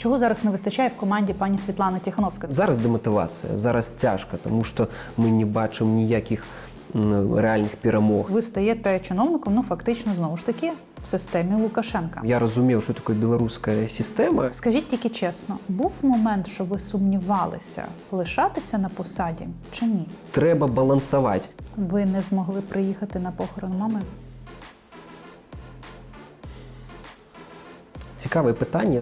Чого зараз не вистачає в команді пані Світлани Тихановської? Зараз демотивація, зараз тяжко, тому що ми не бачимо ніяких реальних перемог. Ви стаєте чиновником, фактично, знову ж таки, в системі Лукашенка. Я розумів, що таке білоруська система. Скажіть тільки чесно, був момент, що ви сумнівалися, лишатися на посаді чи ні? Треба балансувати. Ви не змогли приїхати на похорон мами? Цікаве питання.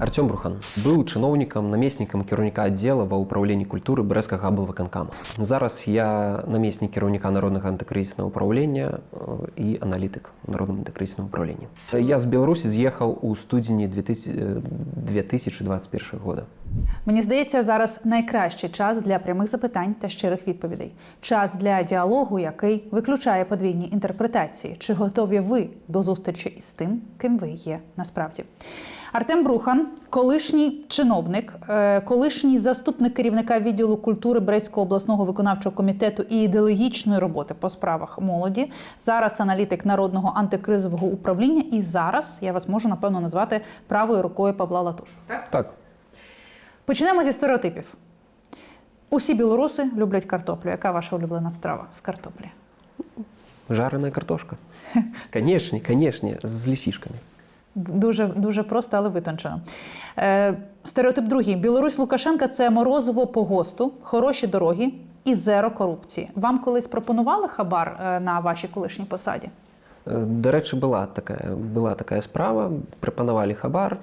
Артем Брухан быў чыноўнікам, намеснікам кіраўніка аддзела ва ўпраўленні культуры брэсцкага аблвыканкама. Зараз я намеснік кіраўніка народнага антыкрызіснага ўпраўлення і аналітык у народным антыкрызіснага ўпраўлення. Я з Беларусі з'ехаў у студзені 2021 года. Мені здається, зараз найкращий час для прямих запитань та щирих відповідей. Час для діалогу, який виключає подвійні інтерпретації. Чи готові ви до зустрічі із тим, ким ви є насправді? Артем Брухан, колишній чиновник, колишній заступник керівника відділу культури Брестського обласного виконавчого комітету і ідеологічної роботи по справах молоді, зараз аналітик Народного антикризового управління і зараз я вас можу, напевно, назвати правою рукою Павла Латуша. Так. Почнемо зі стереотипів. Усі білоруси люблять картоплю. Яка ваша улюблена страва з картоплі? Жарена картошка. Конечно, з лисичками. Дуже просто, але витончено. Стереотип другий. Білорусь Лукашенка – це морозиво по ГОСТу, хороші дороги і зеро корупції. Вам колись пропонували хабар на вашій колишній посаді? До речі, була така справа, пропонували хабар,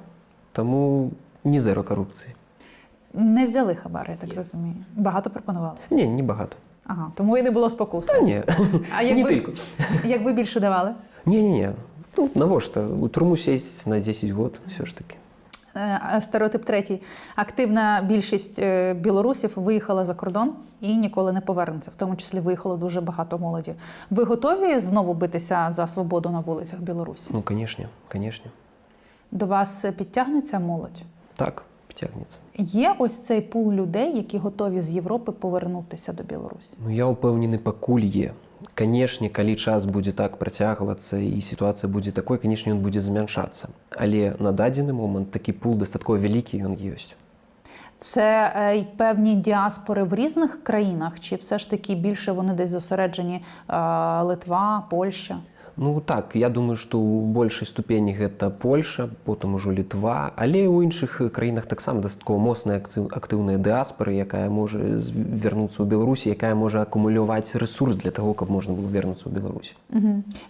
тому не зеро корупції. Не взяли хабар, я так розумію. Багато пропонували? Ні, не багато. Ага, тому і не було спокуси. Та ні, не тільки. Як ви більше давали? Ні. Ну, навошта? У турму сесть на 10 років, все ж таки. Стереотип третій. Активна більшість білорусів виїхала за кордон і ніколи не повернеться. В тому числі виїхало дуже багато молоді. Ви готові знову битися за свободу на вулицях Білорусі? Ну, звісно. До вас підтягнеться молодь? Так, підтягнеться. Є ось цей пул людей, які готові з Європи повернутися до Білорусі? Ну, я упевнений, пакуль є. Конечно, калі час будзе так працягвацца і сітуацыя будзе такой, конечно, ён будзе змяншацца. Але на дадзены момант такі пул дастаткова вялікі, ён ёсць. Це й певні діаспори в різних країнах, чи все ж таки більше вони десь зосереджені Литва, Польща? Ну так, я думаю, што ў большай ступені гэта Польша, потым ужо Літва, але ў іншых краінах таксама дастаткова моцная актыўная дыаспора, якая можа вярнуцца ў Беларусі, якая можа акумуляваць ресурс для того, каб можна было вярнуцца ў Беларусі.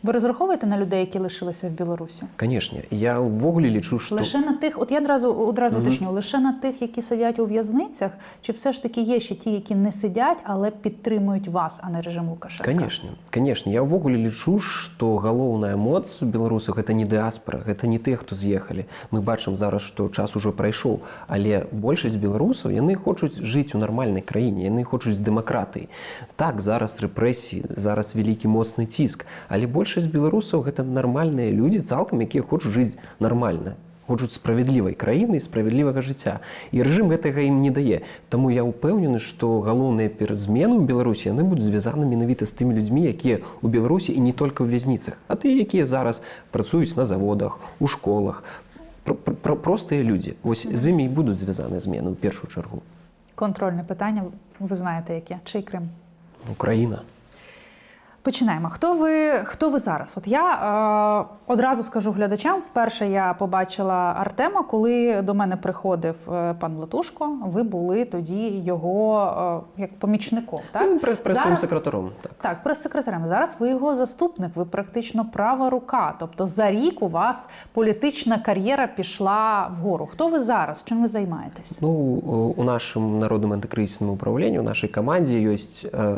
Ви розраховуєте на людей, які лишилися в Білорусі? Звісно. Я ввогуле лічу, що... Лише на тих, от я одразу уточню, лише на тих, які сидять у в'язницях, чи все ж таки є ще ті, які не сидять, але підтримують вас, а не режим Лукашенка? Звісно. Я ввогуле лічу, што галоўная моц у беларусаў гэта не дыаспора, гэта не тых, хто з'ехалі. Мы бачым зараз, што час ужо прайшоў, але большасць беларусаў, яны хочуць жыць у нармальнай краіне, яны хочуць дэмакратыі. Так, зараз рэпрэсіі, зараз вялікі моцны ціск, але большасць беларусаў гэта нармальныя людзі, цалкам, якія хочуць жыць нармальна. Хочуць справядлівай краіны і справядлівага жыцця. І рэжым гэтага ім не дае. Таму я ўпэўнены, што галоўныя змены ў Беларусі, яны будуць звязаны менавіта з тымі людзьмі, якія ў Беларусі і не толькі ў вязніцах, а тыя, якія зараз працуюць на заводах, у школах. Простыя людзі. Вось з імі і будуць звязаны змены ў першую чаргу. Контрольне питання, ви знаєте яке? Чий Крим? Україна. Починаємо. Хто ви зараз? От я одразу скажу глядачам, вперше я побачила Артема, коли до мене приходив пан Латушко, ви були тоді його як помічником, так? Пресовим секретарем. Так, прес-секретарем. Зараз ви його заступник, ви практично права рука. Тобто за рік у вас політична кар'єра пішла вгору. Хто ви зараз? Чим ви займаєтесь? Ну, у нашому народному антикризисному управлінні, у нашій команді є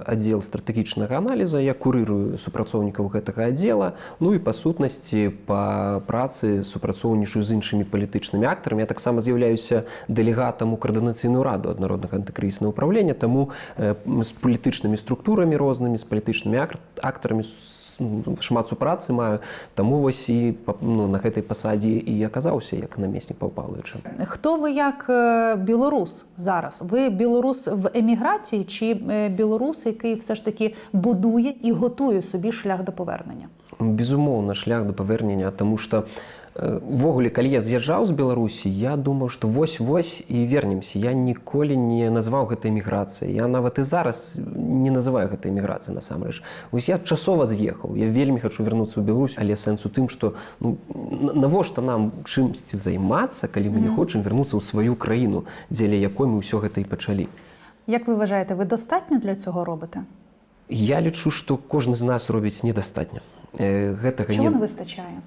відділ стратегічного аналізу, я курирую супрацоўнікаў гэтага аддзела, ну і па сутнасці па працы супрацоўнічаю з іншымі палітычнымі актарамі. Я таксама з'яўляюся дэлегатам у каардынацыйную раду ад народнага антыкрызіснага ўпраўлення, таму з палітычнымі структурамі рознымі, з палітычнымі актарамі шмат супрацы маю, таму вось і на гэтай пасадзе і аказаўся як намеснік Павла Павловича. Хто ви як білорус зараз? Ви білорус в еміграції чи білорус, який все ж таки будує і готує собі шлях до повернення? Безумоўна, шлях да павернення, таму што увогуле, калі я з'язджаў з Беларусі, я думаў, што вось-вось і вернемся. Я ніколі не называў гэта эміграцыяй. Я нават і зараз не называю гэта эміграцыяй насамрэч. Вось я часова з'ехаў. Я вельмі хачу вярнуцца ў Беларусь, але сэнс у тым, што навошта нам чымсьці займацца, калі мы не хочам вярнуцца ў сваю краіну, дзеля якой мы ўсё гэта і пачалі. Як ви вважаєте, ви достатньо для цього робите? Я лічу, што кожны з нас робіць недастатньо. Чого не вистачає?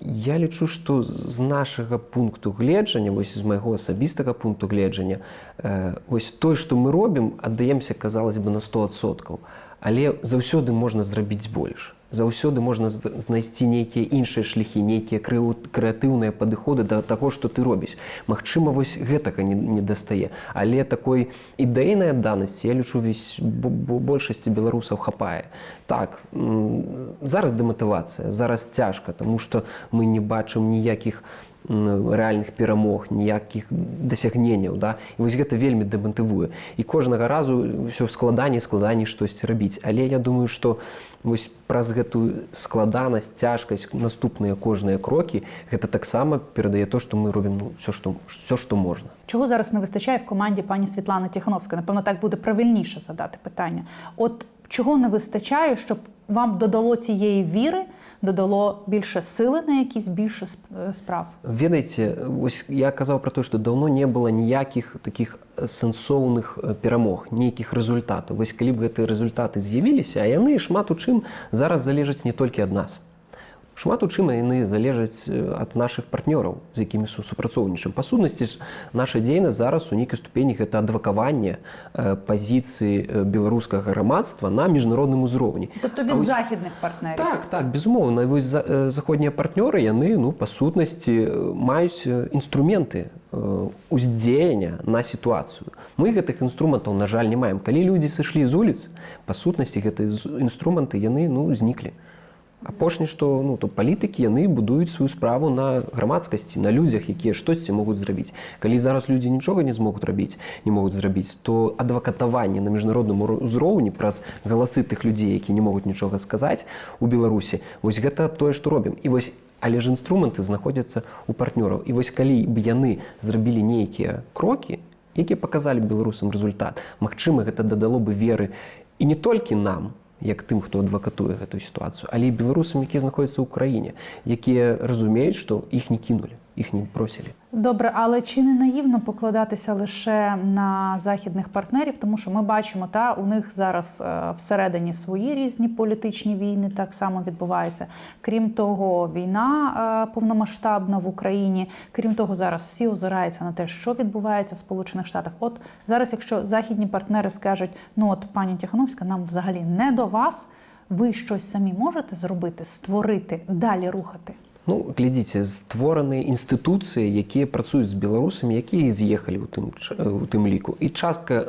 Я лічу, што з нашага пункту гледжання, вось з майго асабістага пункту гледжання, вось той, што мы робім, аддаемся, казалось бы, на 100%. Але заўсёды можна зрабіць больш. Заўсёды можна знайсці нейкія іншыя шляхі, нейкія крэатыўныя падыходы да таго, што ты робіш. Магчыма, вось гэтага не дастае. Але такой ідэйнай адданасці, я лічу, большасці беларусаў хапае. Так, зараз дэматывацыя, зараз цяжка, таму што мы не бачым ніякіх рэальных перамог, ніякіх дасягненняў, да? І вось гэта вельмі дэматывуе. І кожнага разу ўсё складаней штосьці рабіць. Але я думаю, што вось праз гэтую складанасць, цяжкасць, наступныя кожныя крокі, гэта таксама перадае то, што мы робім все, што можна. Чого зараз не вистачає в команді пані Світлани Тихановської? Напевно, так буде правильніше задати питання. От чого не вистачає, щоб вам додало цієї віри, додало більше сили на якісь більше справ? Ведаеце, ось я казаў пра то, што даўно не было ніякіх такіх сэнсоўных перамог, нейкіх рэзультатаў. Вось калі б гэтыя рэзультаты з'явіліся, а яны шмат у чым зараз залежаць не толькі ад нас. Шмат у чым яны залежаць ад нашых партнёраў, з якімі супрацоўнічаем. Па сутнасці ж, наша дзейнасць зараз у нейкай ступені гэта адвакаванне пазіцыі беларускага грамадства на міжнародным узроўні. Тобто від західних партнерів? Так, безумоўна. Вось заходнія партнёры, яны, па сутнасці, маюць інструменты уздзеяння на сітуацыю. Мы гэтых інструментаў, на жаль, не маем. Калі людзі сышлі з уліц, па сутнасці гэтыя інструменты, яны, зніклі. Апошні, што палітыкі, яны будуюць сваю справу на грамадскасці, на людзях, якія штосьці могуць зрабіць. Калі зараз людзі нічога не могуць зрабіць, то адвакатаванне на міжнародным узроўні праз галасы тых людзей, якія не могуць нічога сказаць у Беларусі, вось гэта тое, што робім. І вось, але ж інструменты знаходзяцца ў партнёраў. І вось калі б яны зрабілі нейкія крокі, якія паказалі беларусам рэзультат, магчыма, гэта дадало бы веры і не толькі нам, як тым, хто адвакатуе гэтую сітуацыю, але і беларусам, якія знаходзяцца ў краіне, якія разумеюць, што іх не кінулі, іх не просілі. Добре, але чи не наївно покладатися лише на західних партнерів? Тому що ми бачимо, у них зараз всередині свої різні політичні війни так само відбуваються. Крім того, війна повномасштабна в Україні. Крім того, зараз всі озираються на те, що відбувається в Сполучених Штатах. От зараз, якщо західні партнери скажуть, пані Тихановська, нам взагалі не до вас, ви щось самі можете зробити, створити, далі рухати? Глядзіце, створаны інстытуцыі, якія працуюць з беларусамі, якія з'ехалі ў тым ліку. І частка,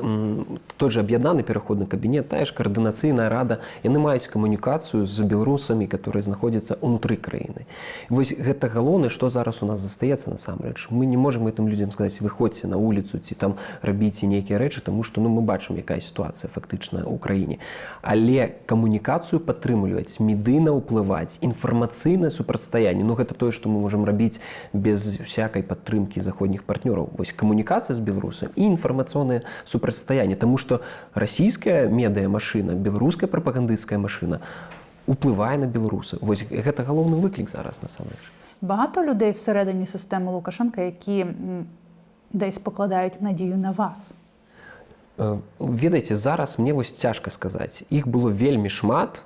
той же аб'яднаны пераходны кабінет, тая ж каардынацыйная рада, яны маюць камунікацыю з беларусамі, которые знаходзяцца ўнутры краіны. Вось гэта галоўнае, што зараз у нас застаецца насамрэч. Мы не можам гэтым людзям сказаць, выходзьце на вуліцу ці там рабіце нейкія рэчы, таму што мы бачым, якая сітуацыя фактычна ў краіне. Але камунікацыю падтрымліваць, медыйна ўплываць, інфармацыйнае супрацьстаянне, гэта тое, што мы можам рабіць без всякай падтрымкі заходніх партнёраў. Вось камунікацыя з беларусам і інфармацыйнае супрацьстаянне, таму што расійская медыямашына, беларуская прапагандысцкая машына уплывае на беларусаў. Вось гэта галоўны выклік зараз насамрэч. Багато людей всередині системи Лукашенка, які десь покладають надію на вас? Ведаеце, зараз мне вось цяжка сказаць. Іх было вельмі шмат,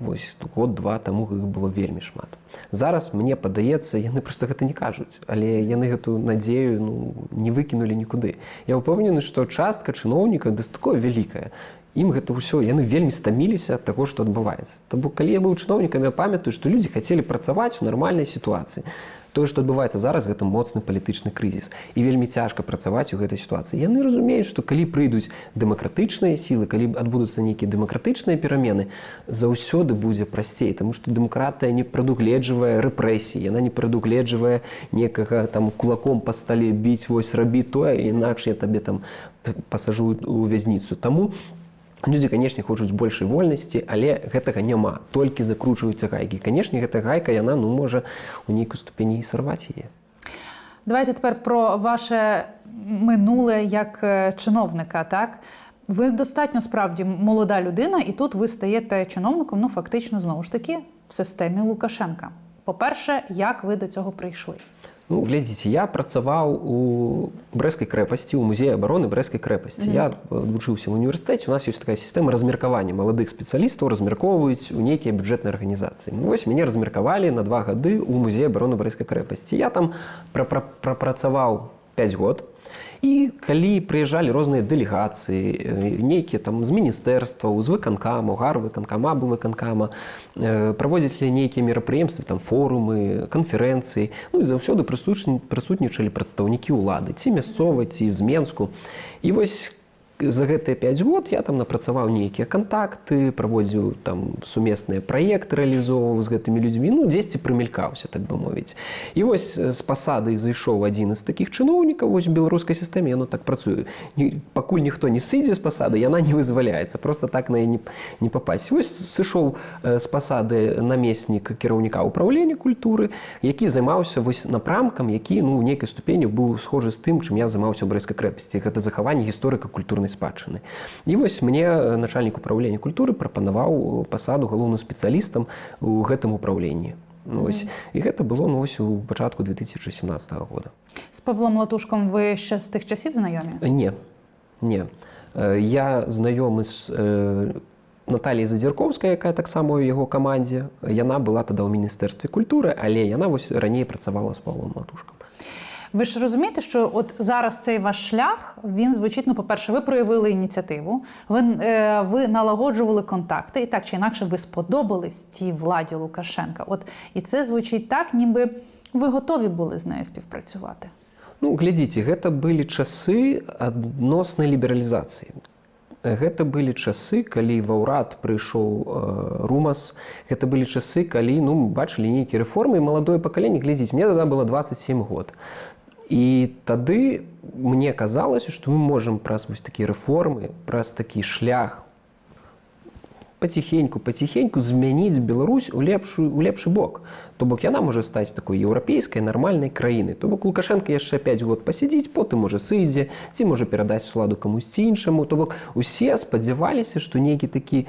вось год-два таму іх было вельмі шмат. Зараз, мне падаецца, яны проста гэта не кажуць, але яны гэту надзею не выкінулі нікуды. Я ўпэўнены, што частка чыноўнікаў дастаткова вялікая. Ім гэта ўсё, яны вельмі стаміліся ад таго, што адбываецца. Таму, калі я быў чыноўнікам, я памятаю, што людзі хацелі працаваць у нармальнай сітуацыі. Тое, што адбываецца зараз, гэта моцны палітычны крызіс. І вельмі цяжка працаваць у гэтай сітуацыі. Яны разумеюць, што калі прыйдуць дэмакратычныя сілы, калі адбудуцца нейкія дэмакратычныя перамены, заўсёды будзе прасцей, таму што дэмакратыя не прадугледжвае рэпрэсіі, яна не прадугледжвае некага там кулаком па стале біць, вось рабі тое, інакш я табе там пасажу ў вязніцу. Таму людзі, канешне, хочуць большай вольнасці, але гэтага няма. Толькі закручваюцца гайкі. Канешне, гэта гайка, яна можа у нейкай ступені і сарваць яе. Давайте тепер про ваше минуле як чиновника, так? Ви достатньо, справді, молода людина, і тут ви стаєте чиновником, фактично, знову ж таки, в системі Лукашенка. По-перше, як ви до цього прийшли? Глядзіце, я працаваў у Брэскай крэпасці, у музеі абароны Брэскай крэпасці. Я вучыўся в універсітэце, у нас ёсць такая сістэма размеркавання. Маладых спецыялістаў размеркоўваюць у нейкія бюджэтныя арганізацыі. Вось мяне размеркавалі на 2 гады ў музеі абароны Брэскай крэпасці. Я там прапрацаваў 5 год. І калі прыязджалі розныя дэлегацыі, нейкія там з міністэрстваў, з выканкамаў, гарвыканкама, аблвыканкама, праводзілі нейкія мерапрыемствы, там форумы, канферэнцыі, і заўсёды прысутнічалі прадстаўнікі ўлады, ці мясцовай, ці з Менску. І вось за гэтыя 5 год я там напрацаваў нейкія кантакты, праводзіў там сумесныя праекты, рэалізоўваў з гэтымі людзьмі, дзесьці прымелькаўся, так бы мовіць. І вось з пасады зайшоў адзін з такіх чыноўнікаў, вось у беларускай сістэме яно так працуе. Пакуль ніхто не сыдзе з пасады, яна не вызваляецца, просто так на яе не папасць. Вось сышоў з пасады намеснік кіраўніка ўпраўлення культуры, які займаўся вось напрамкам, які у нейкай ступені быў схожы з тым, чым я займаўся ў Брэскай крэпасці. Гэта захаванне гісторыка-культурнай спадчыны. І вось мне начальнік управлення культуры прапанаваў пасаду галоўным спецыялістам у гэтым управленні. І гэта было у пачатку 2017 года. З Павлом Латушком ви ще з тих часів знайомі? Не. Я знаёмы з Наталіяй Задзірковскай, якая таксама ў яго камандзе. Яна была тада ў міністэрстве культуры, але яна вось раней працавала з Павлом Латушком. Ви ж розумієте, що от зараз цей ваш шлях, він звучить, по-перше, ви проявили ініціативу, ви налагоджували контакти, і так чи інакше ви сподобались тій владі Лукашенка. І це звучить так, ніби ви готові були з нею співпрацювати. Глядзіце, гэта былі часы адноснай лібералізацыі. Гэта былі часы, калі ва ўрад прыйшоў Румас. Гэта былі часы, калі бачылі нейкія рэформы, і маладое пакаленне, глядзіць, мне тады было 27 год. І тады мне казалася, што мы можам праз вось такія рэформы, праз такі шлях паціхеньку змяніць Беларусь у лепшы бок. То бок яна можа стаць такой еўрапейскай нармальнай краінай. То бок Лукашенко яшчэ 5 год пасядзіць, потым можа сыдзе, ці можа перадаць уладу камусьці іншаму. То бок усе спадзяваліся, што нейкі такі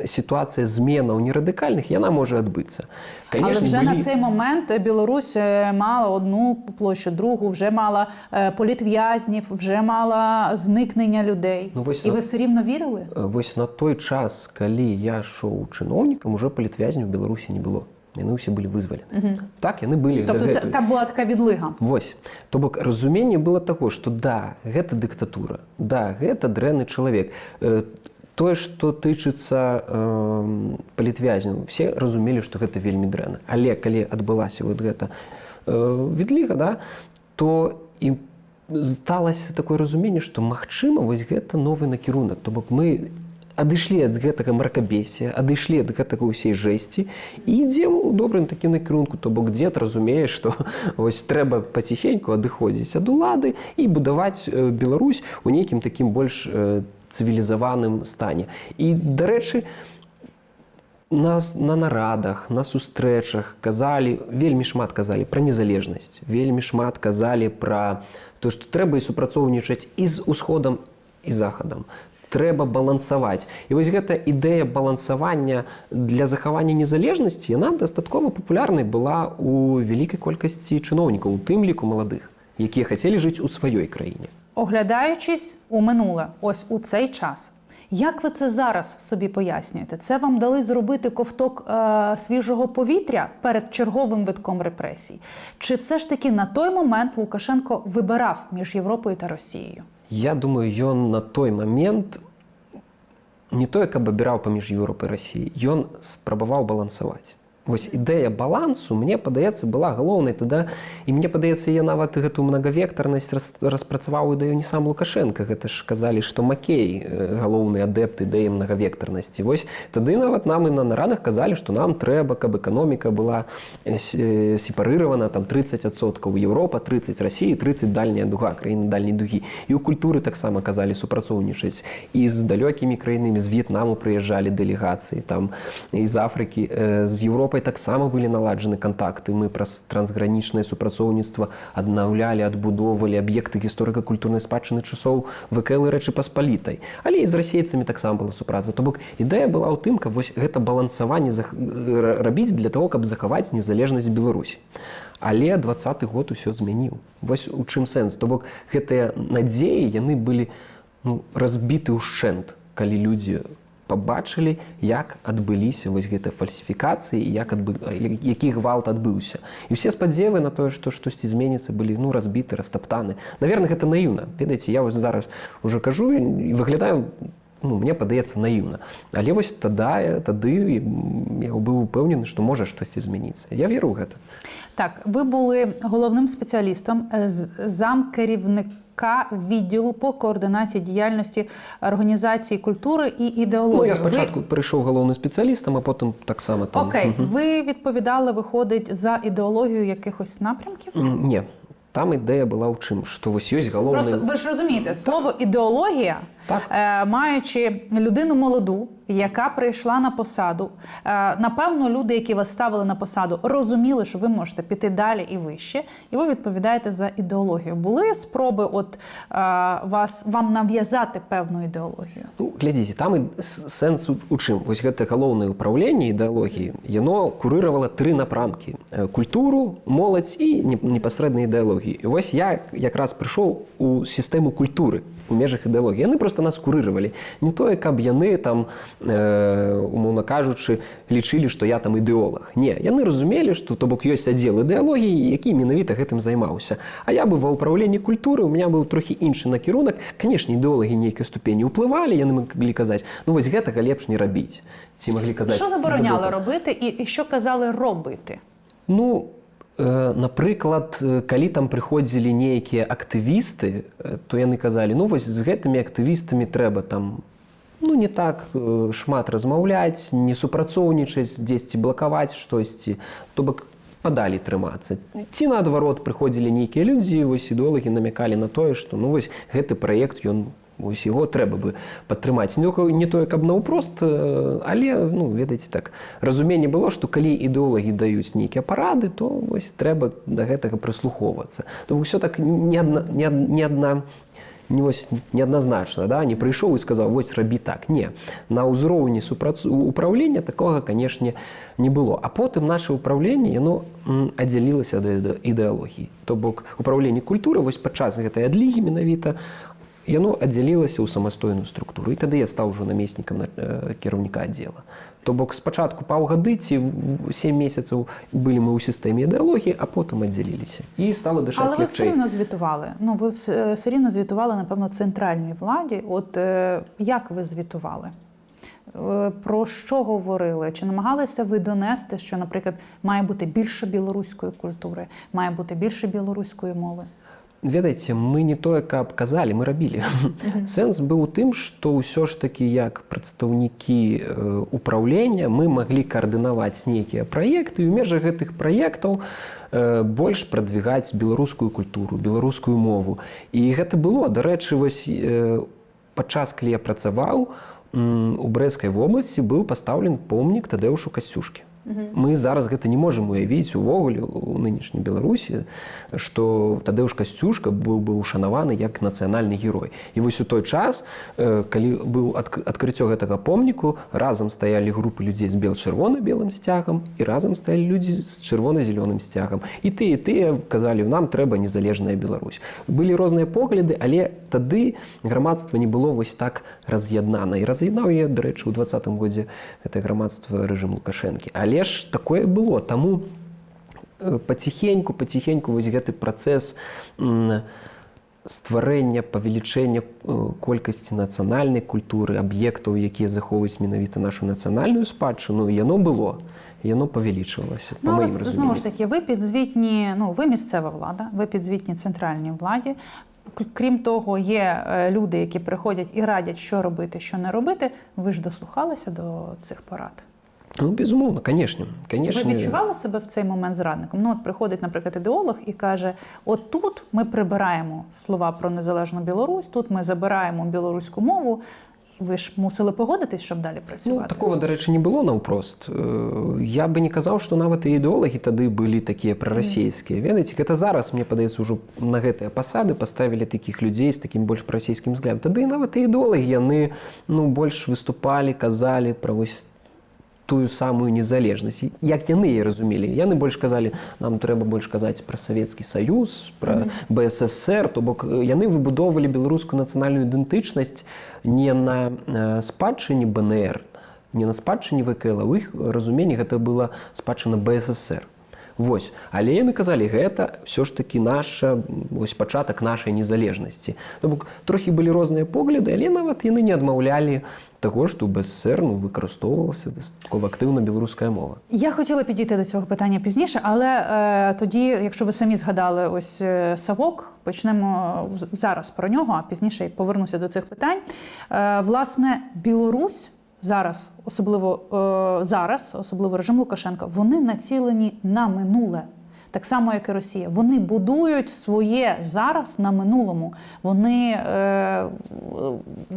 ситуація зменаў не радикальних, яна може відбутися. Але вже на цей момент Білорусь мала одну площу, другу, вже мала політв'язнів, вже мала зникнення людей. І ви все рівно вірили? Ось на той час, коли я йшов чиновником, уже політв'язнів в Білорусі не було. Яны ўсе былі вызвалены. Так, яны былі. Тобто там була така відлига? Вось. То бок разуменне было таго, што да, гэта дыктатура, да, гэта дрэнны чалавек. Тое, што тычыцца палітвязняў, все разумелі, што гэта вельмі дрэнна. Але калі адбылася вот гэта відліга, да, то і сталася такое разуменне, што магчыма вось гэта новы накірунак. То бок мы адышлі ад гэтага мракабесія, адышлі ад гэтага ўсей жэсці і ідзем у добрым такім накірунку. То бок дзед разумее, што вось трэба паціхеньку адыходзіць ад улады і будаваць Беларусь у нейкім такім больш цывілізаваным стане. І, дарэчы, на нарадах, на сустрэчах казалі, вельмі шмат казалі пра незалежнасць, вельмі шмат казалі пра то, што трэба і супрацоўнічаць і з усходам, і захадам. Трэба балансаваць. І вось гэта ідэя балансавання для захавання незалежнасці, яна дастаткова папулярнай была у вялікай колькасці чыноўнікаў, у тым ліку маладых, якія хацелі жыць у сваёй краіне. Оглядаючись у минуле, ось у цей час, як ви це зараз собі пояснюєте? Це вам дали зробити ковток свіжого повітря перед черговим витком репресій? Чи все ж таки на той момент Лукашенко вибирав між Європою та Росією? Я думаю, ён на той момент не тое, каб абіраў паміж Еўропай і Расіяй, ён спрабаваў балансаваць. Вось ідэя балансу, мне падаецца, была галоўнай тада, і мне падаецца, я нават гэту многавектарнасць распрацаваў ідэю не сам Лукашенко, гэта ж казалі, што Макей галоўны адэпт ідэі многавектарнасці. Вось тады нават нам і на нарадах казалі, што нам трэба, каб эканоміка была сепарыравана, там 30% Еўропа, 30 Расіі, 30 дальняя дуга, краіны дальняй дугі. І ў культуры таксама казалі супрацоўнічаць. І з далёкімі краінамі, з В'етнаму прыязджалі дэлегацыі, там, і з Афрыкі, з Еўропай таксама былі наладжаны кантакты. Мы праз трансгранічнае супрацоўніцтва аднаўлялі, адбудоўвалі аб'екты гісторыка-культурнай спадчыны часоў ВКЛ і Рэчы Паспалітай. Але і з расейцамі таксама была супраца. То бок ідэя была ў тым, каб вось гэта балансаванне рабіць для того, каб захаваць незалежнасць Беларусі. Але 20-й год усё змяніў. Вось у чым сэнс. То бок гэтыя надзеі, яны былі разбіты ўшчэнт, калі людзі пабачылі, як адбыліся вось гэтыя фальсіфікацыі і які гвалт адбыўся. І ўсе спадзевы на тое, што штосьці зменіцца, былі разбіты, растаптаны. Наверное, гэта наіўна. Ведаеце, я вось зараз уже кажу і выглядаю, мне падаецца, наіўна. Але вось тады я быў упэўнены, што можа штосьці змяніцца. Я веру ў гэта. Так, ви були головним спеціалістом, замкерівника відділу по координації діяльності організації культури і ідеології. Я спочатку прийшов головним спеціалістом, а потім так само там. Окей. Ви відповідали, виходить, за ідеологію якихось напрямків? Ні. Там ідея була у чим, що ось є головний... Просто ви ж розумієте, слово ідеологія, маючи людину молоду, яка прийшла на посаду, напевно, люди, які вас ставили на посаду, розуміли, що ви можете піти далі і вище, і ви відповідаєте за ідеологію. Були спроби вам нав'язати певну ідеологію? Глядзіце, там і сэнс у чым. Вось гэта галоўнае ўпраўленне ідэалогіі, яно курыравала 3 напрамкі. Культуру, моладзь і непасрэдна ідэалогіі. І вось я якраз прыйшоў у сістэму культуры, у межах ідэалогіі. Яны проста нас курыравалі. Не тое, каб яны там, умоўна кажучы, лічылі, што я там ідэолог. Не, яны разумелі, што то бок ёсць аддзел ідэалогіі, які менавіта гэтым займаўся. А я быў ва ўпраўленні культуры, у меня быў трохі іншы накірунак. Канешне, ідэолагі нейкай ступені ўплывалі, яны маглі казаць, вось гэтага лепш не рабіць. Ці маглі казаць... Що забороняли робити і що казали робити? Напрыклад, калі там прыходзілі нейкія актывісты, то яны казалі, вось з гэтымі актывістамі трэба там не так шмат размаўляць, не супрацоўнічаць, дзесьці блакаваць штосьці, то бок падалі трымацца. Ці наадварот прыходзілі нейкія людзі, вось ідэолагі намякалі на тое, што вось гэты праект, вось яго трэба бы падтрымаць. Не тое, каб наўпрост, але, ведаеце так, разуменне было, што калі ідэолагі даюць нейкія парады, то вось трэба да гэтага прыслухоўвацца. То ўсё так неадназначна, не прыйшоў і сказаў, вось рабі так. Не, на ўзроўні ўпраўлення такога, канешне, не было. А потым наше ўпраўленне, яно аддзялілася ад ідэалогіі. То бок ўпраўленне культуры, вось падчас гэтай адлігі менавіта, яно аддзялілася ў самастойную структуру. І тады я стаў ужо намеснікам кіраўніка аддзела. То бок спачатку паўгады ці 7 месяцаў былі мы ў сістэме ідэалогіі, а потым аддзяліліся. І стала дышаць легчэй. Але ви все рівно звітували. Ви все рівно звітували, напевно, центральній владі. От як ви звітували? Про що говорили? Чи намагалися ви донести, що, наприклад, має бути більше білоруської культури, має бути більше білоруської мови? Ведаеце, мы не тое, каб казалі, мы рабілі. Сэнс быў у тым, што ўсё ж такі як прадстаўнікі ўпраўлення мы маглі каардынаваць нейкія праекты і ў межах гэтых праектаў больш прадвігаць беларускую культуру, беларускую мову. І гэта было, дарэчы, вось падчас, калі я працаваў, у Брэсцкай вобласці быў пастаўлен помнік Тадэўшу Касцюшкі. Мы зараз гэта не можам уявіць увогуле у нынешняй Беларусі, што Тадэўш Касцюшка быў бы ушанаваны як нацыянальны герой. І вось у той час, калі быў адкрыццё гэтага помніку, разам стаялі групы людзей з бел-чырвона-белым сцягам і разам стаялі людзі з чырвона-зялёным сцягам. І тыя казалі, нам трэба незалежная Беларусь. Былі розныя погляды, але тады грамадства не было вось так раз'яднана. І раз'яднаў я, дарэчы, у 20-м годзе гэта грамадства рэжым Лукашэнкі. Але ж такое было. Таму паціхеньку вось гэты працэс стварэння, павелічэння колькасці нацыянальнай культуры, аб'ектаў, якія захоўваюць менавіта нашу нацыянальную спадчыну, яно было. Яно павелічвалася, по але моїм знову розумінням. ж таки, ви підзвітні, ви місцева влада, ви підзвітні центральній владі. Крім того, є люди, які приходять і радять, що робити, що не робити. Ви ж дослухалися до цих порад? Ну, безумовно, конечно. Ви відчували себе в цей момент зрадником? От приходить, наприклад, ідеолог і каже, от тут ми прибираємо слова про незалежну Білорусь, тут ми забираємо білоруську мову. Ви ж мусили погодитись, щоб далі працювати? Ну, такого, до речі, не було наўпрост. Я бы не казаў, што нават і ідэолагі тады былі такія прарасійскія. Ведаеце, гэта зараз, мне падаецца, ўжо на гэтыя пасады паставілі такіх людзей з такім больш прарасійскім взглядам. Тады нават і ідэолагі, яны больш выступалі, казалі пра вось тую самую незалежнасць. Як яны яе разумелі? Яны больш казалі, нам трэба больш казаць пра Савецкі Саюз, пра БССР, то бок яны выбудоўвалі беларускую нацыянальную ідэнтычнасць не на спадчыне БНР, не на спадчыне ВКЛ, у іх разуменні гэта была спадчына БССР. Вось. Але яны казалі, гэта ўсё ж такі наша, вось пачатак нашай незалежнасці. То бок трохі былі розныя погляды, але нават яны не адмаўлялі таго, што ў БССР выкарыстоўвалася дастаткова актыўна беларуская мова. Я хотіла підійти до цього питання пізніше, але тоді, якщо ви самі згадали ось Савок, почнемо зараз про нього, а пізніше повернуся до цих питань. Власне, Білорусь зараз, особливо режим Лукашенка, вони націлені на минуле. Так само, як і Росія. Вони будують своє зараз на минулому. В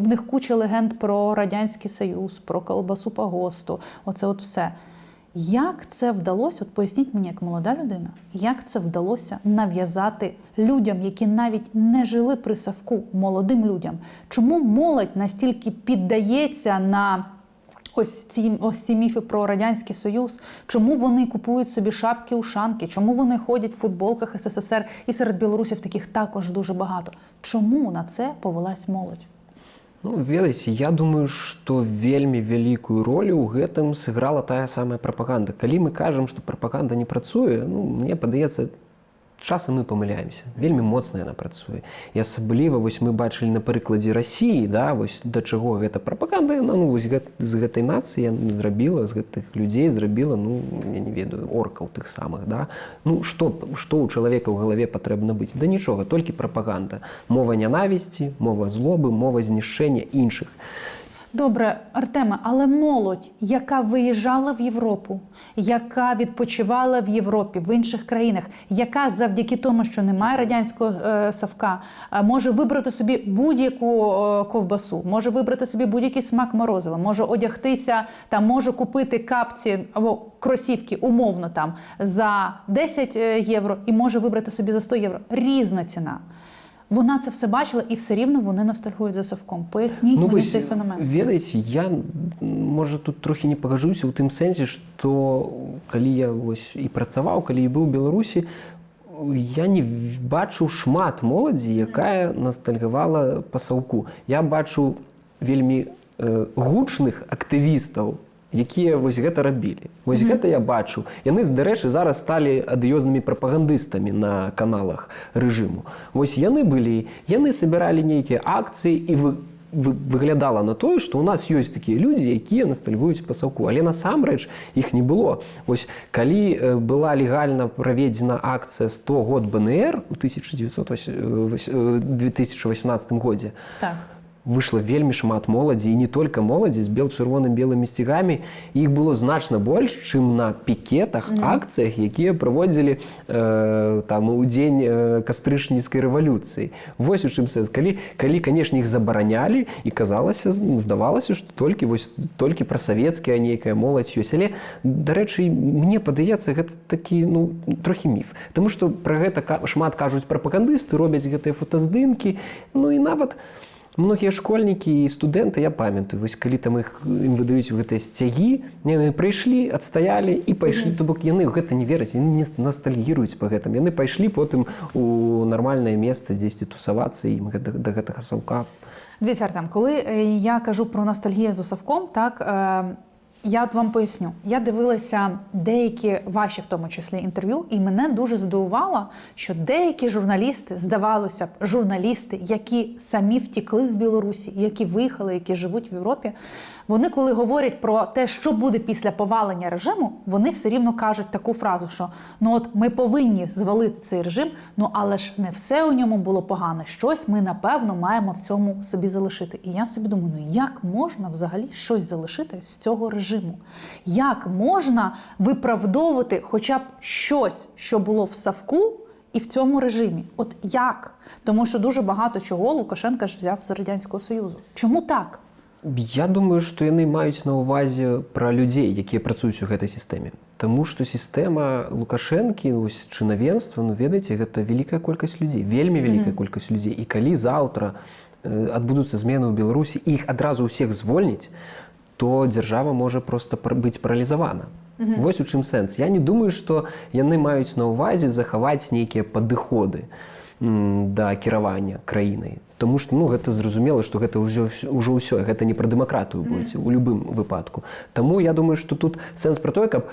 них куча легенд про Радянський Союз, про колбасу по ГОСТу. Оце от все. Як це вдалося, от поясніть мені, як молода людина, як це вдалося нав'язати людям, які навіть не жили при Савку, молодим людям? Чому молодь настільки піддається на ось ці міфи про Радянський Союз? Чому вони купують собі шапки-ушанки? Чому вони ходять в футболках СССР? І серед білорусів таких також дуже багато. Чому на це повелась молодь? Ну, ведаеце, я думаю, што вельмі вялікую ролю ў гэтым сыграла тая самая прапаганда. Калі мы кажам, што прапаганда не працуе, мне падаецца, часам мы памыляемся. Вельмі моцна яна працуе. І асабліва вось мы бачылі на прыкладзе Расіі, вось да чаго гэта прапаганда, яна вось з гэтай нацыі яна зрабіла, з гэтых людзей зрабіла, я не ведаю, оркаў тых самых, што ў чалавека ў галаве патрэбна быць? Да нічога, толькі прапаганда. Мова нянавісці, мова злобы, мова знішчэння іншых. Добре, Артеме, але молодь, яка виїжджала в Європу, яка відпочивала в Європі, в інших країнах, яка завдяки тому, що немає радянського Савка, може вибрати собі будь-яку ковбасу, може вибрати собі будь-який смак морозива, може одягтися, може купити капці або кросівки умовно за 10 євро і може вибрати собі за 100 євро. Різна ціна. Вона це все бачила, і все рівно вони ностальгують за Савком. Поясніть мені цей феномен. Ведаеце, я, можа, тут трохі не пагажуся ў тым сэнсе, што калі я і працаваў, калі і быў у Беларусі, я не бачыў шмат моладзі, якая ностальгавала па Саўку. Я бачыў вельмі гучных актывістаў, якія вось гэта рабілі. Вось гэта я бачу. Яны, дарэчы, зараз сталі адыёзнымі прапагандыстамі на каналах рэжыму. Вось яны былі, яны сабіралі нейкія акцыі і выглядала на тое, што ў нас ёсць такія людзі, якія ностальгуюць па Саўку. Але насамрэч іх не было. Вось калі была легальна праведзена акцыя 100 год БНР у 2018 годзе, выйшла вельмі шмат моладзі, і не толькі моладзі, з чырвоным-белымі сцягамі. Іх было значна больш, чым на пікетах, акцыях, якія праводзілі у дзень кастрычніцкай рэвалюцыі. Вось у чым сэнс. Калі, канешне, іх забаранялі, і здавалася, што толькі прасавецкая нейкая моладзь ёсць. Але, дарэчы, мне падаецца, гэта такі, трохі міф. Таму што пра гэта шмат кажуць прапагандысты, робяць гэтыя фотаздымкі, і нават многія школьнікі і студэнты, я памятаю, вось калі ім выдаюць гэтыя сцягі, яны прыйшлі, адстаялі і пайшлі, то бок яны ў гэта не вераць, яны не ностальгіруюць па гэтым. Яны пайшлі потым у нармальнае месца дзесьці тусавацца і да гэтага Саўка. Дивіться, Артем, коли я кажу про ностальгію за Савком, Я от вам поясню. Я дивилася деякі ваші, в тому числі, інтерв'ю, і мене дуже здивувало, що деякі журналісти, здавалося б, журналісти, які самі втікли з Білорусі, які виїхали, які живуть в Європі, вони, коли говорять про те, що буде після повалення режиму, вони все рівно кажуть таку фразу, що ну от ми повинні звалити цей режим, ну але ж не все у ньому було погане, щось ми, напевно, маємо в цьому собі залишити. І я собі думаю, ну як можна взагалі щось залишити з цього режиму? Як можна виправдовувати хоча б щось, що було в Савку, і в цьому режимі? От як? Тому що дуже багато чого Лукашенка ж взяв з Радянського Союзу. Чому так? Я думаю, што яны маюць на ўвазе пра людзей, якія працуюць у гэтай сістэме. Таму што сістэма Лукашэнкі, чынавенства, ну ведаеце, гэта вялікая колькасць людзей, вельмі вялікая колькасць людзей. І калі заўтра адбудуцца змены ў Беларусі, і іх адразу ўсіх звольніць, то дзяржава можа проста быць паралізавана. Вось у чым сэнс. Я не думаю, што яны маюць на ўвазе захаваць нейкія падыходы да кіравання краінай. Тому што ну, гэта зразумела, што гэта ўжо ўсё, гэта не пра дэмакратыю будзе, у любым выпадку. Таму я думаю, што тут сэнс пра тое, каб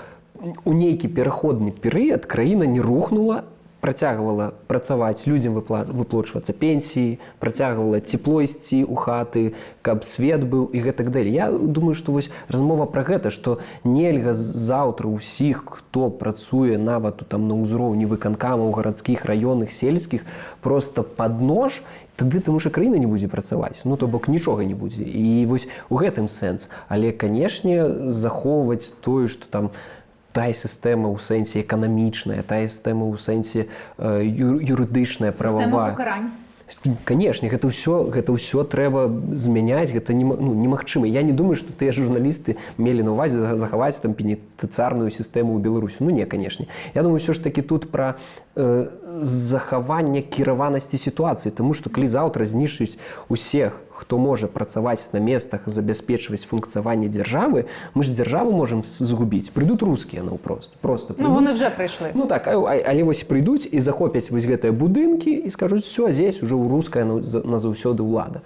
у нейкі пераходны перыяд краіна не рухнула, працягвала працаваць, людзям выплачвацца пенсіі, працягвала цепло ісці ў хаты, каб свет быў і гэтак далей. Я думаю, што вось размова пра гэта, што нельга заўтра ўсіх, хто працуе нават там на ўзроўні выканкамаў гарадскіх, раённых, сельскіх, проста пад нож, тады таму што краіна не будзе працаваць, ну то бок нічога не будзе. І вось у гэтым сэнс. Але, канешне, захоўваць тое, што там тая сістэма ў сэнсе эканамічная, тая сістэма ў сэнсе юрыдычная, прававая. Сістэма пакарань. Канешне, гэта ўсё трэба змяняць, гэта немагчыма. Я не думаю, што тыя журналісты мелі на ўвазе захаваць там пенітэнцыярную сістэму ў Беларусі. Ну не, канешне. Я думаю, ўсё ж такі тут пра захаванне кіраванасці сітуацыі, таму што калі заўтра знішчыць усіх, хто можа працаваць на местах, забяспечваць функцыяванне дзяржавы, мы ж дзяржаву можам згубіць. Прыйдуць рускія наўпрост. Ну, вони вже прийшли. Ну так, але вось прыйдуць і захопяць вось гэтыя будынкі і скажуць, все, здесь уже руская назаўсёды ўлада.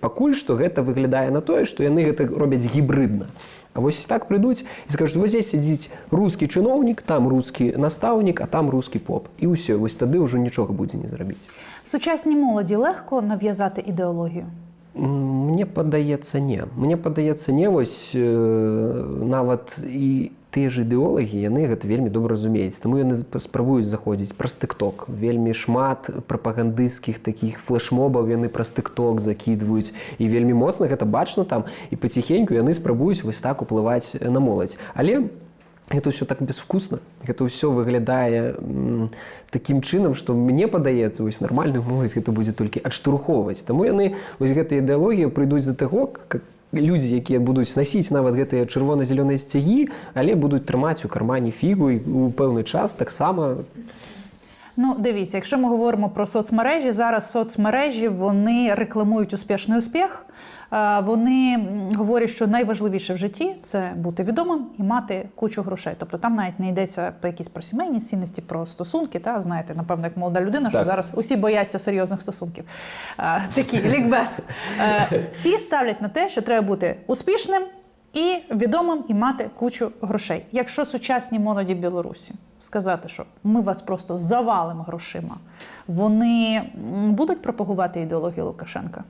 Пакуль што гэта выглядае на тое, што яны гэта робяць гібрыдна. А вось так прыйдуць і скажуць, вось здесь сядзіць рускі чыноўнік, там рускі настаўнік, а там рускі поп. І ўсё, вось тады ўжо нічога будзе не зрабіць. Сучасній молоді легко нав'язати ідеологію? Мне падаецца, не. Мне падаецца, не. Вось нават і тыя ж ідэолагі, яны гэта вельмі добра разумеюць. Таму яны спрабуюць заходзіць праз тык-ток. Вельмі шмат прапагандысцкіх такіх флешмобаў яны праз тык-ток закідваюць. І вельмі моцна гэта бачна там. І паціхеньку яны спрабуюць вось так уплываць на моладзь. Але гэта ўсё так безвкусна. Гэта ўсё выглядае такім чынам, што мне падаецца, вось нармальную моладзь гэта будзе толькі адштурхоўваць. Таму яны вось гэтыя ідэалогіі прыйдуць да таго, как людзі, якія будуць насіць нават гэтыя чырвона-зялёныя сцягі, але будуць трымаць у кармане фігу і ў пэўны час таксама. Ну, дивіться, якщо ми говоримо про соцмережі, зараз соцмережі, вони рекламують успішний успіх. Вони говорять, що найважливіше в житті – це бути відомим і мати кучу грошей. Тобто там навіть не йдеться про сімейні цінності, про стосунки. Та, знаєте, напевно, як молода людина, що зараз усі бояться серйозних стосунків. Такі, лікбез. Всі ставлять на те, що треба бути успішним, і відомим, і мати кучу грошей. Якщо сучасній молоді Білорусі сказати, що ми вас просто завалимо грошима, вони будуть пропагувати ідеологію Лукашенка?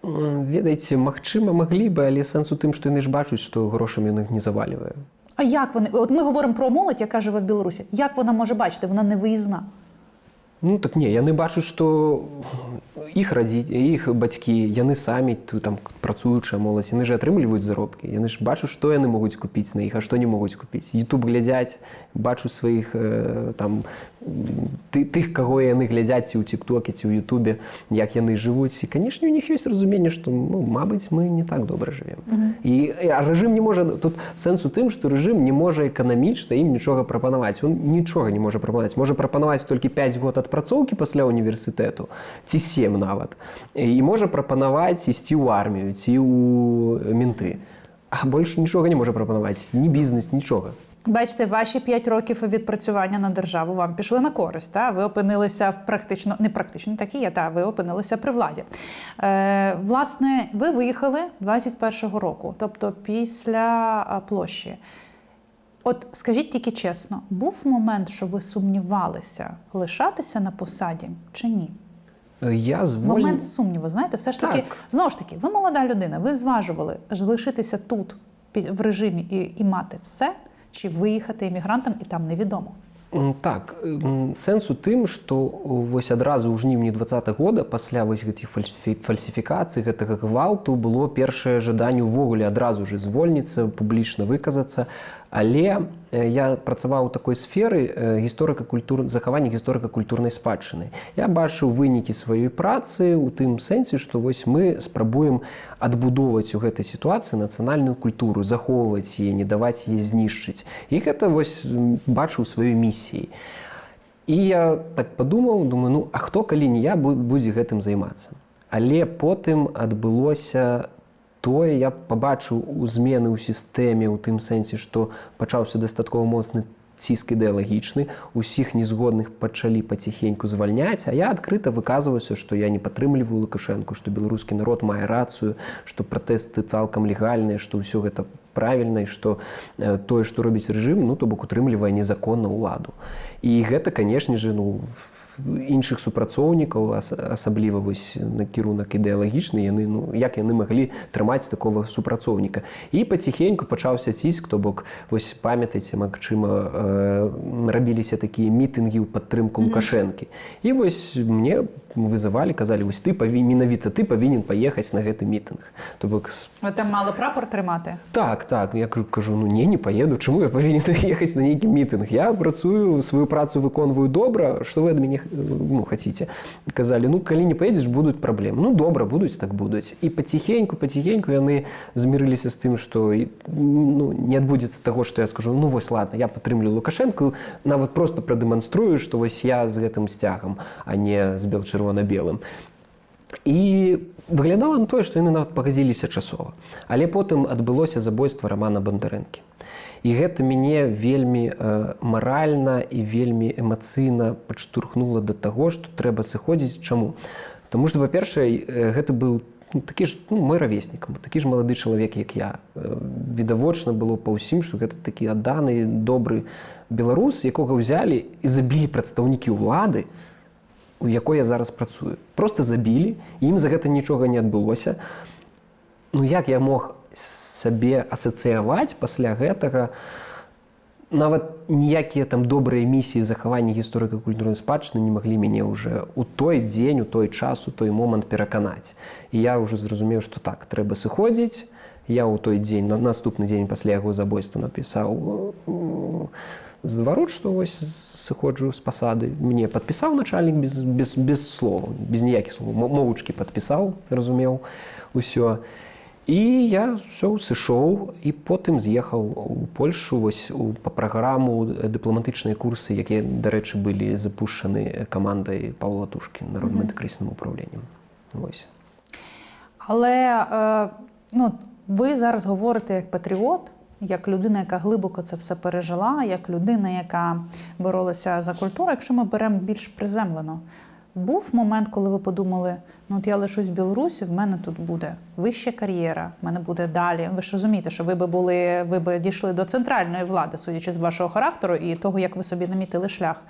Ведаеце, магчыма, маглі бы, але сэнс у тым, што яны ж бачаць, што грошамі ён іх не завалівае. А як вони? От ми говоримо про молодь, яка живе в Білорусі. Як вона може бачити? Вона не виїзна. Ну так не, яны бачаць, што іх бацькі, яны самі там працуючая моладзь, яны ж атрымліваюць заробкі, яны ж бачаць, што яны могуць купіць на іх, а што не могуць купіць. YouTube глядзяць, бачу сваіх там тых, каго яны глядзяць ці ў TikTok, ці ў YouTube, як яны жывуць. І, канешне, у них ёсць разуменне, што, ну, мабыць, мы не так добра жывем. І рэжым не можа, тут сэнс у тым, што рэжым не можа эканамічна ім нічога прапанаваць. Он нічога не можа прапанаваць. Можа прапанаваць толькі 5 год адпрацоўкі пасля універсітэту, ці 7 нават. І можа прапанаваць ісці ў армію, ці ў менты. А больш нічога не можа прапанаваць, ні бізнес, нічога. Бачите, ваші 5 років відпрацювання на державу вам пішли на користь. Та? Ви опинилися в не практично так і є, ви опинилися при владі. Власне, ви виїхали 21-го року, тобто після площі. От скажіть тільки чесно, був момент, що ви сумнівалися лишатися на посаді чи ні? Момент сумніву, знаєте, все ж таки, знову ж таки, ви молода людина, ви зважували лишитися тут в режимі і мати все, чи виїхати емігрантам і там невідомо? Так, сэнс у тым, што вось адразу ў жніўні 20-го года пасля вось гэтых фальсіфікацый, гэтага гвалту было першае жаданне ўвогуле адразу ж звольніцца, публічна выказацца, але я працаваў у такой сферы захавання гісторыка-культурнай спадчыны. Я бачыў вынікі сваёй працы ў тым сэнсе, што вось мы спрабуем адбудоўваць у гэтай сітуацыі нацыянальную культуру, захоўваць яе, не даваць яе знішчыць. І гэта вось бачыў сваёй місіяй. І я так падумаў, думаю, а хто, калі не я, будзе гэтым займацца? Але потым адбылося тое, я пабачыў змены ў сістэме ў тым сэнсе, што пачаўся дастаткова моцны ціск ідэалагічны, усіх незгодных пачалі паціхеньку звальняць, а я адкрыта выказваюся, што я не падтрымліваю Лукашэнку, што беларускі народ мае рацыю, што пратэсты цалкам легальныя, што ўсё гэта правільна, і што тое, што робіць рэжым, то бок утрымлівае незаконна ўладу. І гэта, канешне ж, іншых супрацоўнікаў, асабліва вось накірунак ідэалагічны, як яны маглі трымаць такога супрацоўніка. І паціхеньку пачаўся ціск, то бок, вось памятаеце, магчыма, рабіліся такія мітынгі ў падтрымку Лукашэнкі. І вось мне вызывалі, казалі, вось менавіта ты павінен паехаць на гэты мітынг. То бок... Ви там мали прапор тримати? Так. Я кажу, не паеду, чаму я павінен ехаць на нейкі мітынг? Я працую, сваю працу выконваю добра, што вы ад мяне хаціце. Казалі, калі не паедзеш, будуць праблемы. Добра, будуць, так будуць. І паціхеньку яны змірыліся з тым, што не адбудзецца таго, што я скажу, вось ладно, я падтрымлю Лукашэнку, нават проста прадэманструю, што вось я з гэтым сцягам, а не з чырвона-белым. І выглядала на тое, што яны нават пагадзіліся часова. Але потым адбылося забойства Рамана Бандарэнкі. І гэта мяне вельмі маральна і вельмі эмацыйна падштурхнула да таго, што трэба сыходзіць. Чаму? Таму што, па-першае, гэта быў такі ж мой равеснік, такі ж малады чалавек, як я. Відавочна было па ўсім, што гэта такі адданы, добры беларус, якога ўзялі і забілі прадстаўнікі ўлады, у якой я зараз працую. Проста забілі, ім за гэта нічога не адбылося. Як я мог сабе асацыяваць пасля гэтага, нават ніякія там добрыя місіі захавання гісторыка-культурнай спадчыны не маглі мяне ўжо у той дзень, у той час, у той момант пераканаць. І я ўжо зразумеў, што так, трэба сыходзіць. Я ў той дзень, на наступны дзень пасля яго забойства напісаў зварот, што вось сыходжу з пасады. Мне падпісаў начальнік без слова, без ніякіх слов. Мовучкі падпісаў, разумеў усё. І я сышоў і потым з'ехаў у Польшу па праграму дыпламатычныя курсы, якія, дарэчы, былі запушчаны камандай Паўла Латушкі, Народным антыкрызісным управленнем. Але ви зараз говорите як патріот, як людина, яка глибоко це все пережила, як людина, яка боролася за культуру, якщо ми беремо більш приземлено. Був момент, коли ви подумали, я лишусь в Білорусі, в мене тут буде вища кар'єра, в мене буде далі. Ви ж розумієте, що ви б дійшли до центральної влади, судячи з вашого характеру і того, як ви собі намітили шлях.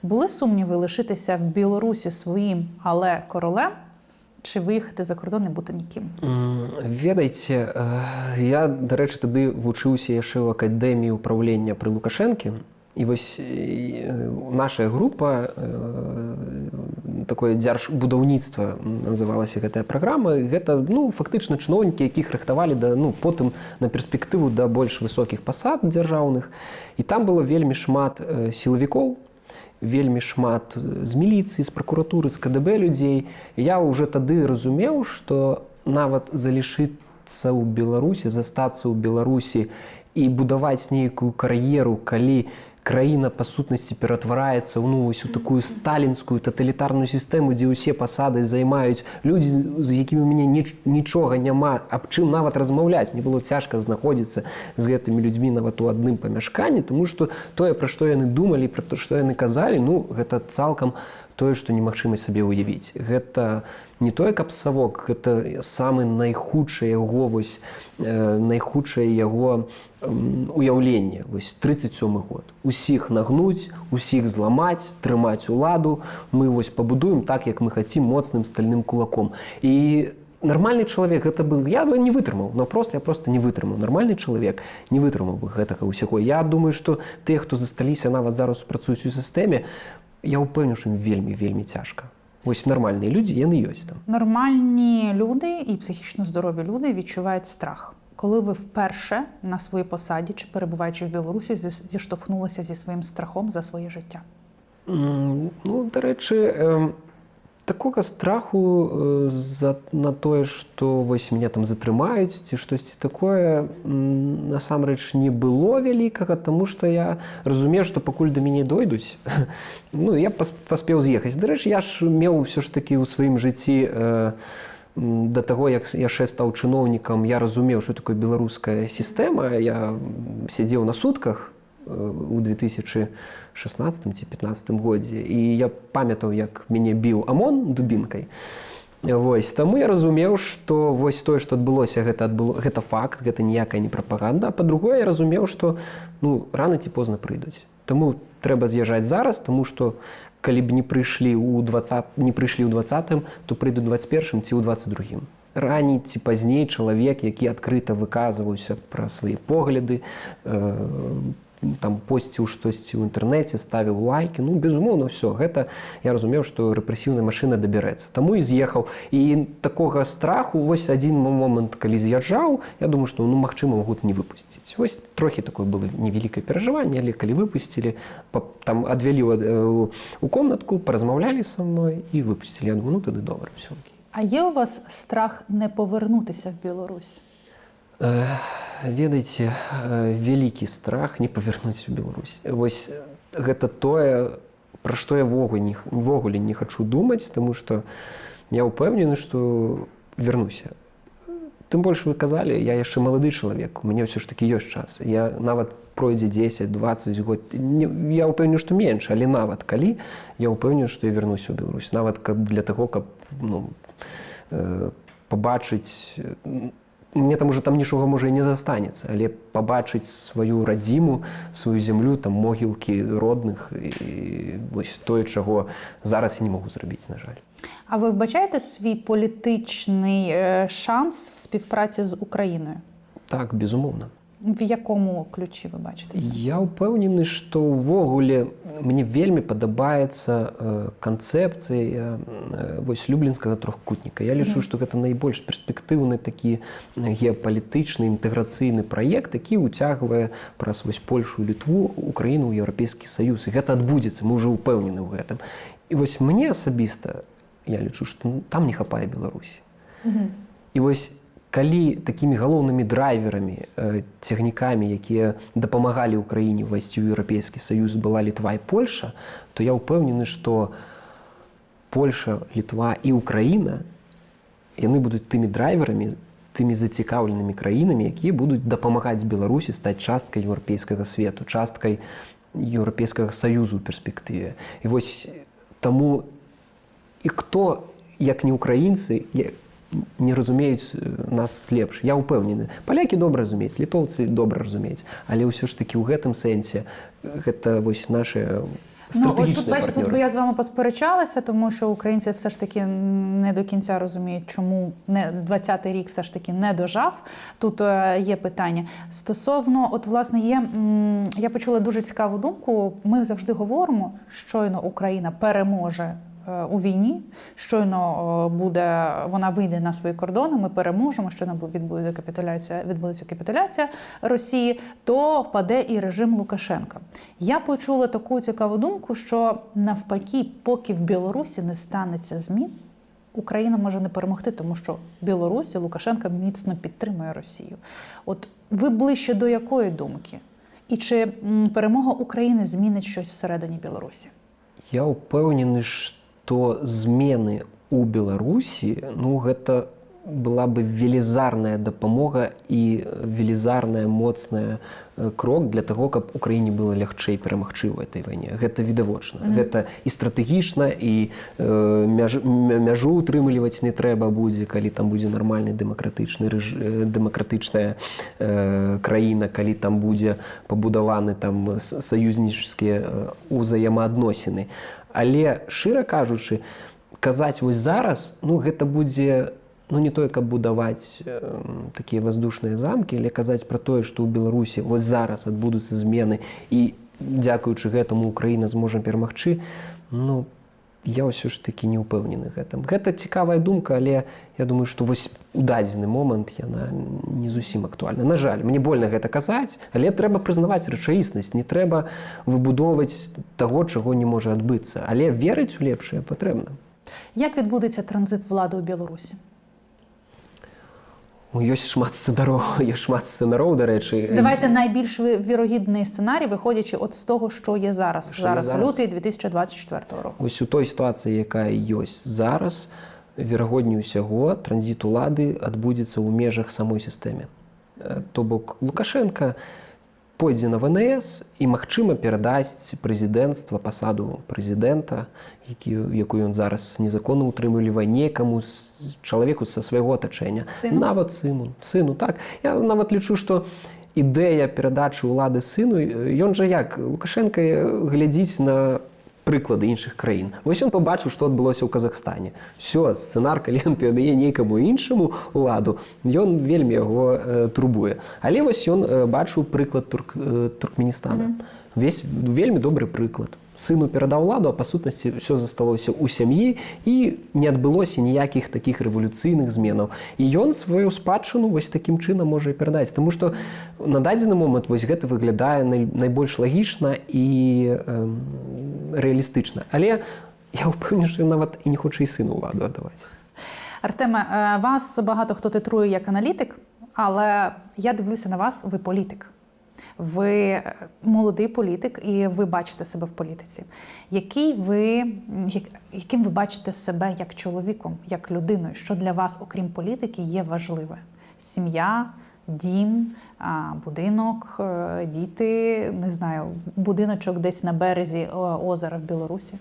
Були сумніви лишитися в Білорусі своїм, але королем, чи виїхати за кордон і бути ніким? Ведаеце, я, дарэчы, тады вучыўся яшчэ ў акадэміі ўпраўлення пры Лукашэнкі. І вось наша група, такое дзяржбудаўніцтва называлася гэтая праграма, гэта фактычна чыноўнікі, якіх рыхтавалі потым на перспектыву да больш высокіх пасад дзяржаўных. І там было вельмі шмат сілавікоў, вельмі шмат з міліцыі, з пракуратуры, з КДБ людзей. Я ўжо тады разумеў, што нават залішыцца ў Беларусі, застацца ў Беларусі і будаваць нейкую кар'еру, калі краіна па сутнасці ператвараецца ў вось у такую сталінскую таталітарную сістэму, дзе ўсе пасады займаюць людзі, з якімі ў мяне нічога няма, аб чым нават размаўляць. Мне было цяжка знаходзіцца з гэтымі людзьмі нават у адным памяшканні, таму што тое, пра што яны думалі, пра то, што яны казалі, гэта цалкам тое, што немагчыма сабе ўявіць. Гэта не тое, каб савок, гэта самы найхудшае яго уяўленне. Вось 37 год. Усіх нагнуць, усіх зламаць, трымаць уладу. Мы вось пабудуем так, як мы хацім, моцным стальным кулаком. І нармальны чалавек, гэта бы, я бы не вытрымаў, я просто не вытрымаў. Нармальны чалавек не вытрымаў бы гэтага ўсяго. Я думаю, што тыя, хто засталіся нават зараз працуюць у сістэме, я ўпэўнены, што ім вельмі цяжка. Ось нармальныя людзі, яны ёсць там. Нормальні люди і психічно здорові люди відчувають страх. Коли ви вперше на своїй посаді, чи перебуваючи в Білорусі, зіштовхнулися зі своїм страхом за своє життя? До речі, такога страху на тое, што вось меня там затрымаюць ці штосьці такое, насамрэч не было вялікага, таму што я разумею, што пакуль да мяне дойдуць, я паспеў з'ехаць. Да рэчы, я ж меў ўсё ж такі ў сваім жыцці да таго, як яшчэ стаў чыноўнікам, я разумеў, што такое беларуская сістэма. Я сядзеў на сутках у 2016 ці 2015 годзе, і я памятаў, як мяне біў ОМОН дубінкай. Таму я разумеў, што вось тое, што адбылося, гэта факт, гэта ніякая не прапаганда. А па-другое, я разумеў, што рана ці позна прыйдуць. Таму трэба з'язджаць зараз, таму што калі б не прыйшлі ў 20-м, то прыйдуць у 21-м ці ў 22-м. Раней ці пазней чалавек, які адкрыта выказваўся пра свае погляды, там посціў штосьці ў інтэрнэце, ставіў лайкі, безумоўна, ўсё. Гэта я разумеў, што рэпрэсіўная машына дабярэцца. Таму і з'ехаў. І такога страху, вось адзін момант, калі з'язджаў, я думаю, што, магчыма, могуць не выпусціць. Вось трохі такое было невялікае перажыванне, але калі выпусцілі, там адвялі у комнатку, паразмаўлялі са мной і выпусцілі. Я думаю, тады добра, ўсё окей. А є у вас страх не повернутися в Білорусь? Ведаеце, вялікі страх не павярнуць у Беларусь. Вось гэта тое, пра што я ввогуле не хачу думаць, таму што я ўпэўнены, што вернуся. Тым больш вы казалі, я яшчэ малады чалавек, у мяне ўсё ж такі ёсць час. Я нават пройдзе 10-20 год, я ўпэўнены, што менш, але нават калі, я ўпэўнены, што я вернуся ў Беларусь. Нават для таго, каб пабачыць, мне там уже нічога можа і не застанецца, але пабачыць сваю радзіму, сваю зямлю, там могілкі родных, і вось тое, чаго зараз я не могу зрабіць, на жаль. А ви вбачаєте свій політичний шанс в співпраці з Україною? Так, безумоўна. В якому ключі ви бачите це? Я ўпэўнены, што ўвогуле мне вельмі падабаецца канцэпцыя вось люблінскага трохкутніка. Я лічу, што гэта найбольш перспектыўны такі геапалітычны інтэграцыйны праект, які ўцягвае праз вось Польшу і Літву Украіну ў Еўрапейскі Саюз. І гэта адбудзецца, мы ўжо ўпэўнены ў гэтым. І вось мне асабіста, я лічу, што там не хапае Беларусі. І вось калі такімі галоўнымі драйверамі, цягнікамі, якія дапамагалі ўкраіне ўвайсці ў Еўрапейскі Саюз, была Літва і Польша, то я ўпэўнены, што Польша, Літва і Украіна, яны будуць тымі драйверамі, тымі зацікаўленымі краінамі, якія будуць дапамагаць Беларусі стаць часткай еўрапейскага свету, часткай Еўрапейскага Саюзу ў перспектыве. І вось таму і хто, як не украінцы, не разумеюць нас лепш. Я ўпэўнены. Палякі добра разумеюць, літоўцы добра разумеюць, але ўсё ж такі ў гэтым сэнсе гэта вось наши стратегічні партнёры. Тут би я з вами посперечалася, тому що українці все ж таки не до кінця розуміють, чому 20-й рік все ж таки не дожав. Тут є питання. Стосовно, власне, я почула дуже цікаву думку. Ми завжди говоримо, щойно Україна переможе у війні, щойно вона вийде на свої кордони, ми переможемо, щойно відбудеться капітуляція Росії, то впаде і режим Лукашенка. Я почула таку цікаву думку, що навпаки, поки в Білорусі не станеться змін, Україна може не перемогти, тому що Білорусь і Лукашенка міцно підтримує Росію. От ви ближче до якої думки? І чи перемога України змінить щось всередині Білорусі? Я упэўнены, што змены ў Беларусі, ну, гэта была бы велізарная дапамога і велізарная моцная крок для таго, каб Украіне было лягчэй перамагчы ў гэтай вайне. Гэта відавочна. Гэта і стратэгічна, і мяжу ўтрымліваць не трэба будзе, калі там будзе нармальны дэмакратычная краіна, калі там будзе пабудаваны там саюзнічскія ўзаемаадносіны. Але, шчыра кажучы, казаць вось зараз, ну, гэта будзе не тое, каб будаваць такія воздушныя замкі, але казаць пра тое, што ў Беларусі вось зараз адбудуцца змены і дзякуючы гэтаму Украіна зможа перамагчы, ну, я ўсё ж такі не ўпэўнены гэтым. Гэта цікавая думка, але я думаю, што вось у дадзены момант яна не зусім актуальна. На жаль, мне больна гэта казаць, але трэба прызнаваць рэчаіснасць, не трэба выбудоўваць таго, чаго не можа адбыцца. Але верыць у лепшае патрэбна. Як відбудеться транзит влади у Білорусі? Ёсць шмат сцэнароў, дарэчы. Давайте найбільш вірогідний сценарій, виходячи от з того, що є зараз. Зараз лютий 2024 року. Ось у той ситуації, яка ёсць зараз, верагодней усяго, транзіт улады адбудзецца ў межах самой сістэмы. То бок Лукашенко пойдзе на ВНС і, магчыма, перадасць прэзідэнцтва, пасаду прэзідэнта, якую ён зараз незаконна ўтрымлівае, некаму чалавеку са свайго атачэння. Нават сыну, так. Я нават лічу, што ідэя перадачы ўлады сыну, ён жа як, Лукашенко глядзіць на прыклады іншых краін. Вось ён пабачыў, што адбылося ў Казахстане. Всё, сцэнар, калі ён перадае нейкаму іншаму ўладу, ён вельмі яго турбуе. Але вось ён бачыў прыклад Туркменістана. Вельмі добры прыклад. Сыну перадаў уладу, а па сутнасці ўсё засталося ў сям'і і не адбылося ніякіх такіх рэвалюцыйных зменаў. І ён сваю спадчыну вось такім чынам можа і перадаць. Таму што на дадзены момант вось гэта выглядае найбольш лагічна і рэалістычна. Але я ўпэўнены, што ён нават і не хоча і сыну ўладу аддаваць. Артеме, вас багато хто титрує як аналітик, але я дивлюся на вас, ви політик. Ви молодий політик і ви бачите себе в політиці. Яким ви бачите себе як чоловіком, як людиною? Що для вас, окрім політики, є важливе? Сім'я, дім, будинок, діти, не знаю, будиночок десь на березі озера в Білорусі.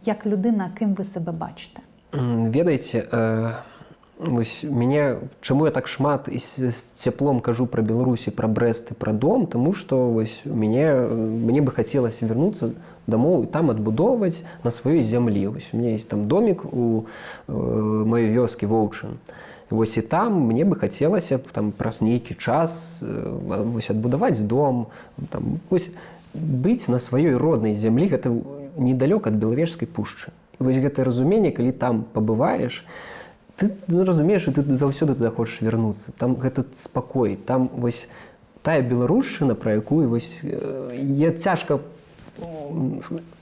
Як людина, ким ви себе бачите? Ведаеце, вось мяне, чаму я так шмат і з цяплом кажу пра Беларусі, пра Брэст і пра дом, таму што вось мне бы хацелася вярнуцца дамоў і там адбудоўваць на сваёй зямлі. Вось у мяне ёсць там домік у маёй вёскі Воўчын. Вось і там мне бы хацелася там праз нейкі час вось адбудаваць дом, там вось быць на сваёй роднай зямлі, гэта недалёк ад Белавежскай пушчы. І вось гэтае разуменне, калі там пабываеш, ты разумееш, што ты заўсёды туды хочаш вярнуцца. Там гэты спакой, там вось тая беларушчына, пра якую вось цяжка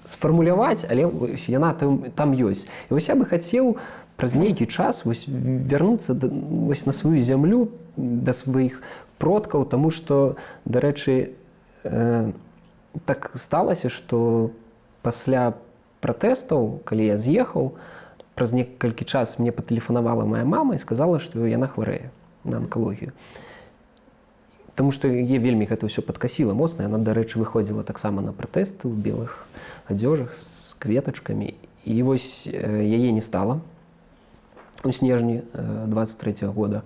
сфармуляваць, але яна там ёсць. І вось я бы хацеў праз нейкі час вось вярнуцца вось на сваю зямлю, да сваіх продкаў, таму што, дарэчы, так сталася, што пасля пратэстаў, калі я з'ехаў, праз некалькі час мне патэлефанавала моя мама і сказала, што яна хварэе на анкалогію. Таму што яе вельмі гэта ўсё падкасіла моцна. Яна, дарэчы, выходзіла таксама на пратэсты ў белых адзёжах з кветачкамі. І вось яе не стала у снежні 23-го года.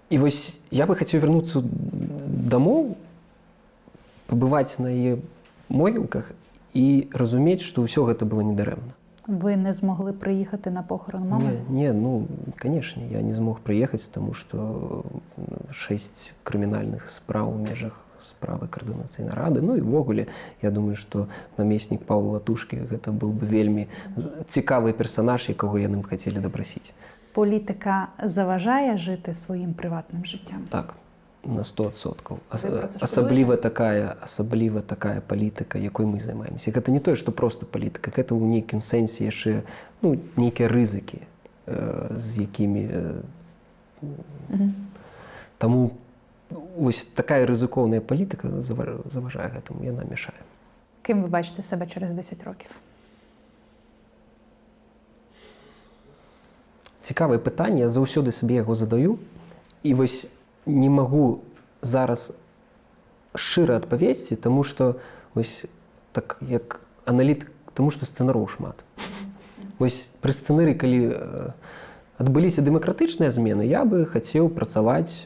І вось я бы хацеў вярнуцца дамоў, пабываць на яе могілках і разумець, што ўсё гэта было недарэмна. Ви не змогли приїхати на похорон мами? Не, конечно, я не змог приехать, тому что 6 криминальных справ в межах справы координаційнай рады. Ну і ввогуле, я думаю, што намеснік Паўла Латушкі гэта быў бы вельмі цікавы персонаж, якого яны б хацелі дапрасіць. Політика заважає жити своїм приватним життям? Так. На 100%. Асабліва такая палітыка, якой мы займаемся. Гэта не тое, што проста палітыка, гэта ў нейкім сэнсе яшчэ нейкія рызыкі, з якімі... Таму вось такая рызыкоўная палітыка заважае гэтаму, яна мешае. Ким ви бачите себе через 10 років? Цікавае пытанне, я заўсёды сабе яго задаю, і вось не магу зараз шчыра адпавесці, таму што вось так як аналітык, таму што сцэнараў шмат. Вось пры сцэнарыі, калі адбыліся дэмакратычныя змены, я бы хацеў працаваць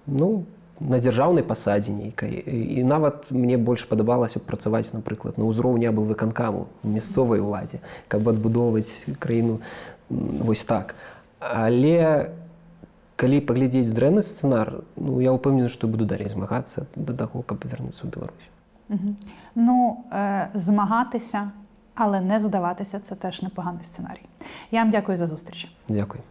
на дзяржаўнай пасадзе нейкай. І нават мне больш падабалася б працаваць, напрыклад, на ўзроўні аблвыканкаму, мясцовай уладзе, каб адбудоўваць краіну вось так. Але калі паглядзець дрэнны сцэнар, я ўпэўнены, што буду далей змагацца да таго, каб вярнуцца ў Беларусь. Змагатися, але не здаватися – це теж непоганий сценарій. Я вам дякую за зустріч. Дякую.